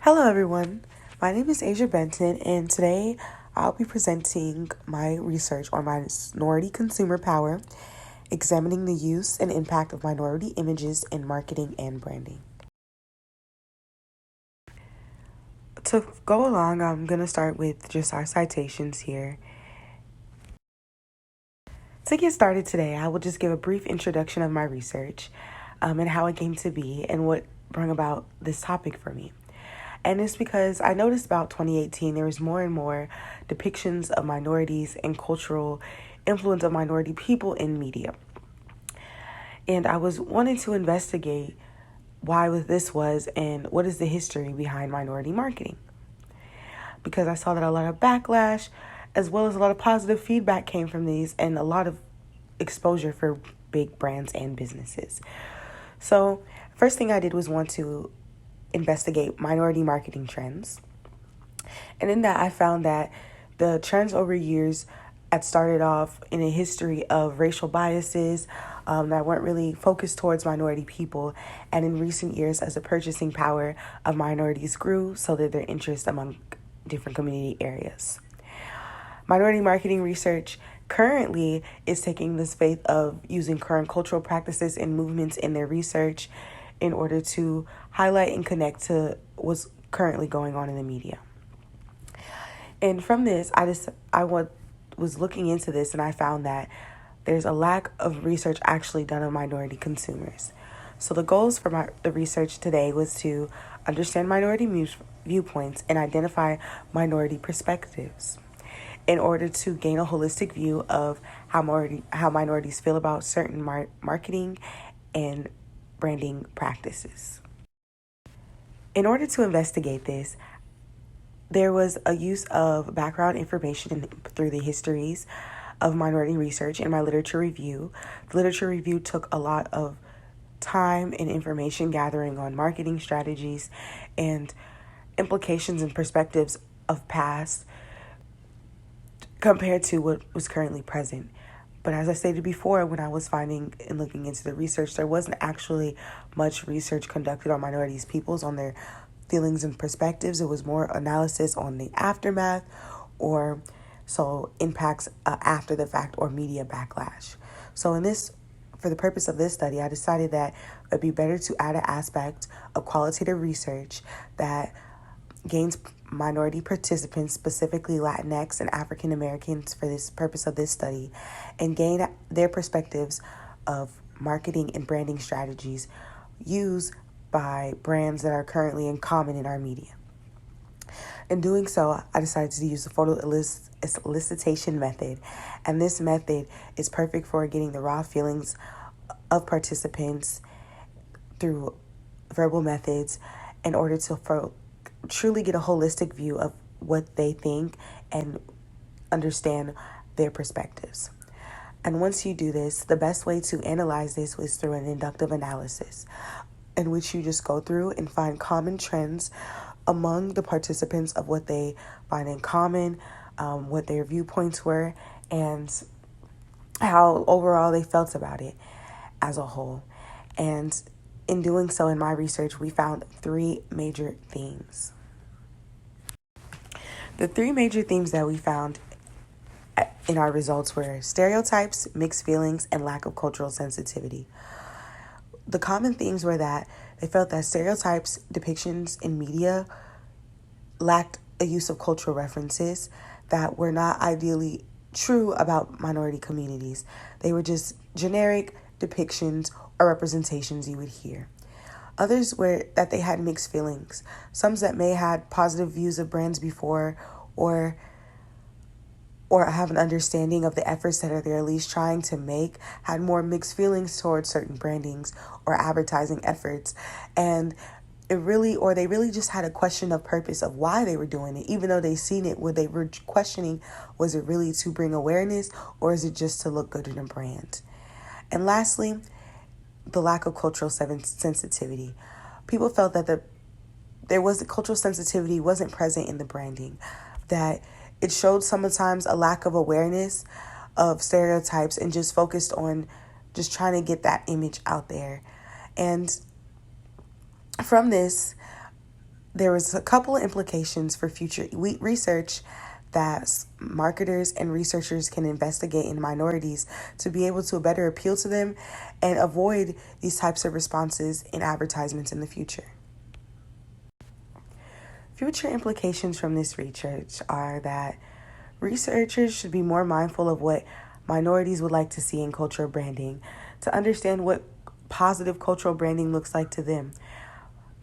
Hello, everyone. My name is Asia Benton, and today I'll be presenting my research on minority consumer power, examining the use and impact of minority images in marketing and branding. To go along, I'm going to start with just our citations here. To get started today, I will just give a brief introduction of my research and how it came to be and what brought about this topic for me. And it's because I noticed about 2018 there was more and more depictions of minorities and cultural influence of minority people in media. And I was wanting to investigate why this was and what is the history behind minority marketing. Because I saw that a lot of backlash as well as a lot of positive feedback came from these and a lot of exposure for big brands and businesses. So first thing I did was want to investigate minority marketing trends. And in that, I found that the trends over years had started off in a history of racial biases that weren't really focused towards minority people. And in recent years, as the purchasing power of minorities grew, so did their interest among different community areas. Minority marketing research currently is taking this faith of using current cultural practices and movements in their research in order to highlight and connect to what's currently going on in the media. And from this, I was looking into this and I found that there's a lack of research actually done on minority consumers. So the goals for the research today was to understand minority viewpoints and identify minority perspectives in order to gain a holistic view of how minorities feel about certain marketing and branding practices. In order to investigate this, there was a use of background information through the histories of minority research in my literature review. The literature review took a lot of time and information gathering on marketing strategies and implications and perspectives of past compared to what was currently present. But as I stated before, when I was finding and looking into the research, there wasn't actually much research conducted on minorities' peoples, on their feelings and perspectives. It was more analysis on the aftermath or impacts after the fact or media backlash. So for the purpose of this study, I decided that it'd be better to add an aspect of qualitative research that gains minority participants, specifically Latinx and African Americans, for this purpose of this study, and gain their perspectives of marketing and branding strategies used by brands that are currently in common in our media. In doing so, I decided to use the photo elicitation method, and this method is perfect for getting the raw feelings of participants through verbal methods in order to truly get a holistic view of what they think and understand their perspectives. And once you do this, the best way to analyze this is through an inductive analysis, in which you just go through and find common trends among the participants of what they find in common, what their viewpoints were, and how overall they felt about it as a whole. And in doing so, in my research, we found three major themes. The three major themes that we found in our results were stereotypes, mixed feelings, and lack of cultural sensitivity. The common themes were that they felt that stereotypes, depictions in media lacked a use of cultural references that were not ideally true about minority communities. They were just generic depictions or representations you would hear. Others were that they had mixed feelings. Some that may had positive views of brands before or have an understanding of the efforts that they're at least trying to make, had more mixed feelings towards certain brandings or advertising efforts. And they really just had a question of purpose of why they were doing it. Even though they seen it, what they were questioning, was it really to bring awareness or is it just to look good in a brand? And lastly, the lack of cultural sensitivity. People felt that the cultural sensitivity wasn't present in the branding, that it showed sometimes a lack of awareness of stereotypes and just focused on just trying to get that image out there. And from this, there was a couple of implications for future research that marketers and researchers can investigate in minorities to be able to better appeal to them and avoid these types of responses in advertisements in the future. Future implications from this research are that researchers should be more mindful of what minorities would like to see in cultural branding to understand what positive cultural branding looks like to them.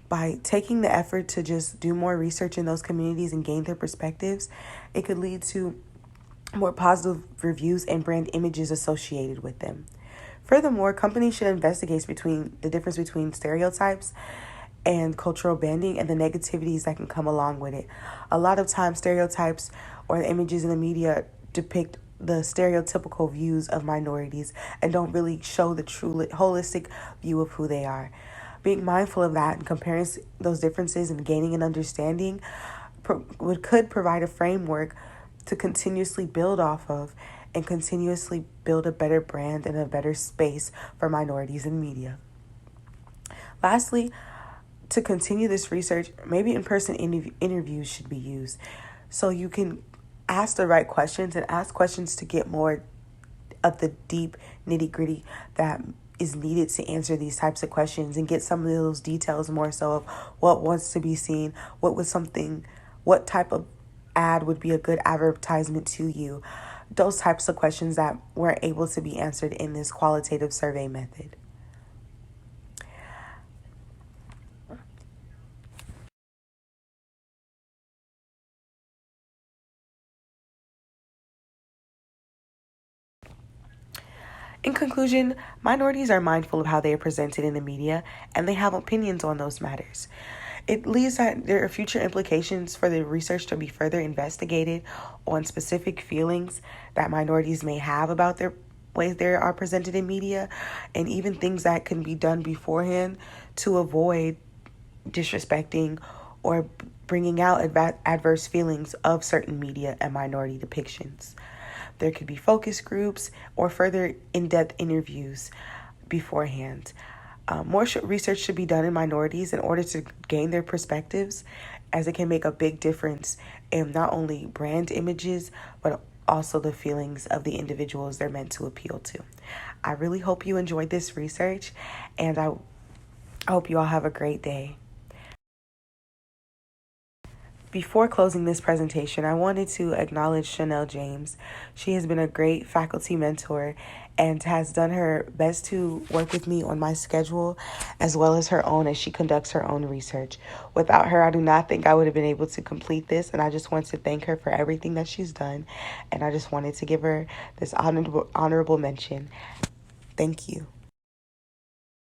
By taking the effort to just do more research in those communities and gain their perspectives, it could lead to more positive reviews and brand images associated with them. Furthermore, companies should investigate between the difference between stereotypes and cultural branding and the negativities that can come along with it. A lot of times, stereotypes or the images in the media depict the stereotypical views of minorities and don't really show the true holistic view of who they are. Being mindful of that and comparing those differences and gaining an understanding could provide a framework to continuously build off of and continuously build a better brand and a better space for minorities in media. Lastly, to continue this research, maybe in-person interviews should be used so you can ask the right questions and ask questions to get more of the deep nitty-gritty that is needed to answer these types of questions and get some of those details more so of what wants to be seen, what type of ad would be a good advertisement to you. Those types of questions that weren't able to be answered in this qualitative survey method. In conclusion, minorities are mindful of how they are presented in the media and they have opinions on those matters. It leads that there are future implications for the research to be further investigated on specific feelings that minorities may have about their ways they are presented in media, and even things that can be done beforehand to avoid disrespecting or bringing out adverse feelings of certain media and minority depictions. There could be focus groups or further in-depth interviews beforehand. More research should be done in minorities in order to gain their perspectives, as it can make a big difference in not only brand images, but also the feelings of the individuals they're meant to appeal to. I really hope you enjoyed this research, and I hope you all have a great day. Before closing this presentation, I wanted to acknowledge Chanel James. She has been a great faculty mentor and has done her best to work with me on my schedule as well as her own as she conducts her own research. Without her, I do not think I would have been able to complete this, and I just want to thank her for everything that she's done, and I just wanted to give her this honorable mention. Thank you.